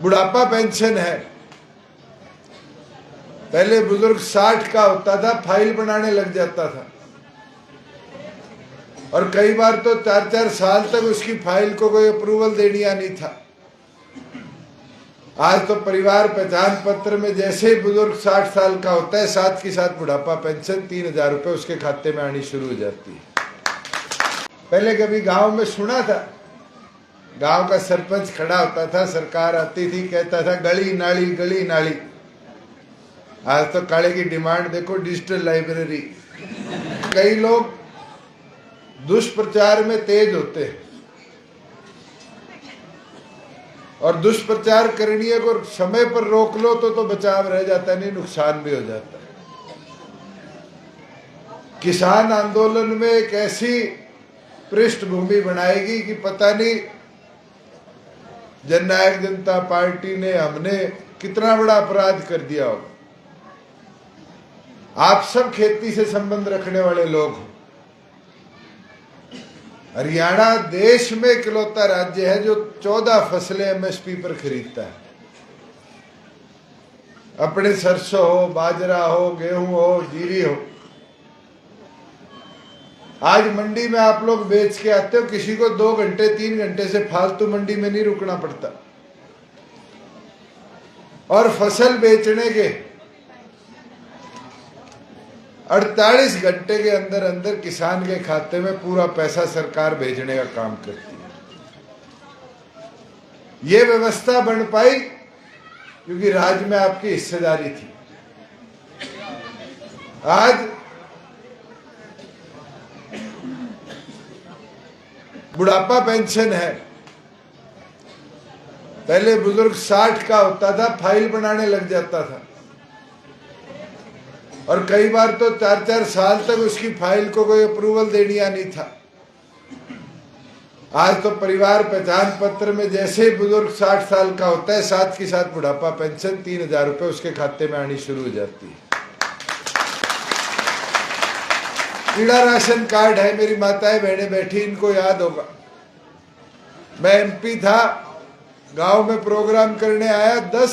बुढ़ापा पेंशन है। पहले बुजुर्ग 60 का होता था, फाइल बनाने लग जाता था और कई बार तो 4-4 साल तक उसकी फाइल को कोई अप्रूवल देनी आनी था। आज तो परिवार पहचान पत्र में जैसे ही बुजुर्ग 60 साल का होता है, साथ के साथ बुढ़ापा पेंशन 3000 रुपए उसके खाते में आनी शुरू हो जाती है। पहले कभी गांव में सुना था, गांव का सरपंच खड़ा होता था, सरकार आती थी, कहता था गली नाली गली नाली। आज तो काले की डिमांड देखो, डिजिटल लाइब्रेरी। कई लोग दुष्प्रचार में तेज होते हैं और दुष्प्रचार करने को समय पर रोक लो तो बचाव रह जाता, नहीं नुकसान भी हो जाता है। किसान आंदोलन में एक ऐसी पृष्ठभूमि बनाएगी कि पता नहीं जननायक जनता पार्टी ने हमने कितना बड़ा अपराध कर दिया हो। आप सब खेती से संबंध रखने वाले लोग हो। हरियाणा देश में इकलौता राज्य है जो 14 फसलें एमएसपी पर खरीदता है। अपने सरसों हो, बाजरा हो, गेहूं हो, जीरी हो। आज मंडी में आप लोग बेच के आते हो, किसी को 2 घंटे 3 घंटे से फालतू मंडी में नहीं रुकना पड़ता और फसल बेचने के 48 घंटे के अंदर अंदर किसान के खाते में पूरा पैसा सरकार भेजने का काम करती है। ये व्यवस्था बन पाई क्योंकि राज्य में आपकी हिस्सेदारी थी। आज बुढ़ापा पेंशन है। पहले बुजुर्ग 60 का होता था, फाइल बनाने लग जाता था और कई बार तो 4-4 साल तक उसकी फाइल को कोई अप्रूवल देनी आनी था। आज तो परिवार पहचान पत्र में जैसे ही बुजुर्ग 60 साल का होता है, साथ के साथ बुढ़ापा पेंशन 3000 रुपए उसके खाते में आनी शुरू हो जाती है। पीला राशन कार्ड है, मेरी माताएं बहनें बैठी, इनको याद होगा। मैं एमपी था, गांव में प्रोग्राम करने आया, 10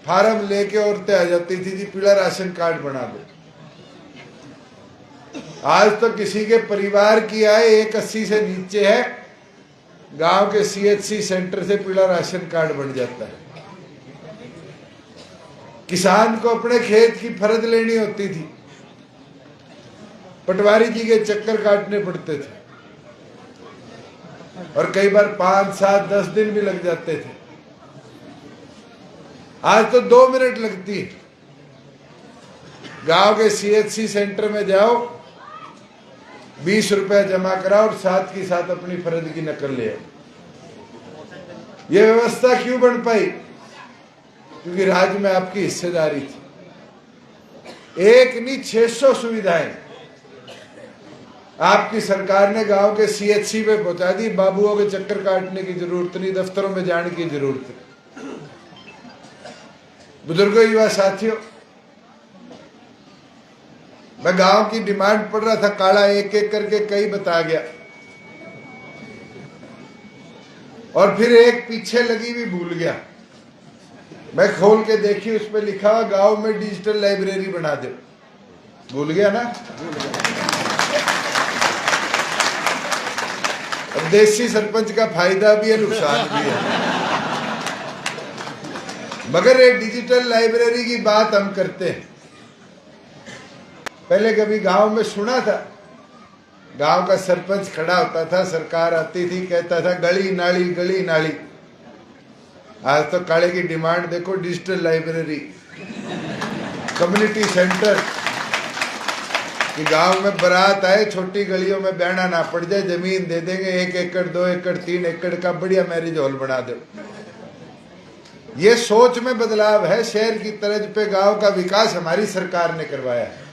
फार्म लेके औरतें आ जाती थी, जी पीला राशन कार्ड बना दो। आज तो किसी के परिवार की आय 180 से नीचे है, गांव के सीएचसी सेंटर से पीला राशन कार्ड बन जाता है। किसान को अपने खेत की फर्द लेनी होती थी, पटवारी जी के चक्कर काटने पड़ते थे और कई बार 5, 7, 10 दिन भी लग जाते थे। आज तो 2 मिनट लगती है। गांव के सीएचसी सेंटर में जाओ, 20 रुपए जमा कराओ और साथ की साथ अपनी फर्द की नकल ले आओ। यह व्यवस्था क्यों बन पाई? क्योंकि राज्य में आपकी हिस्सेदारी थी। एक नहीं 600 सुविधाएं आपकी सरकार ने गांव के सीएचसी पे पहुंचा दी। बाबुओं के चक्कर काटने की जरूरत नहीं, दफ्तरों में जाने की जरूरत नहीं। बुजुर्गों, युवा साथियों, मैं गांव की डिमांड पढ़ रहा था, काला एक एक करके कई बता गया और फिर एक पीछे लगी भी भूल गया। मैं खोल के देखी, उस पर लिखा गांव में डिजिटल लाइब्रेरी बना दो। भूल गया ना? अब देसी सरपंच का फायदा भी है, नुकसान भी है। मगर ये डिजिटल लाइब्रेरी की बात हम करते हैं। पहले कभी गांव में सुना था, गांव का सरपंच खड़ा होता था, सरकार आती थी, कहता था गली नाली गली नाली। आज तो काले की डिमांड देखो, डिजिटल लाइब्रेरी, कम्युनिटी सेंटर कि गांव में बारात आए, छोटी गलियों में बहना ना पड़ जाए, जमीन दे देंगे, 1 एकड़ 2 एकड़ 3 एकड़ का बढ़िया मैरिज हॉल बना दो। ये सोच में बदलाव है। शहर की तर्ज पे गांव का विकास हमारी सरकार ने करवाया है।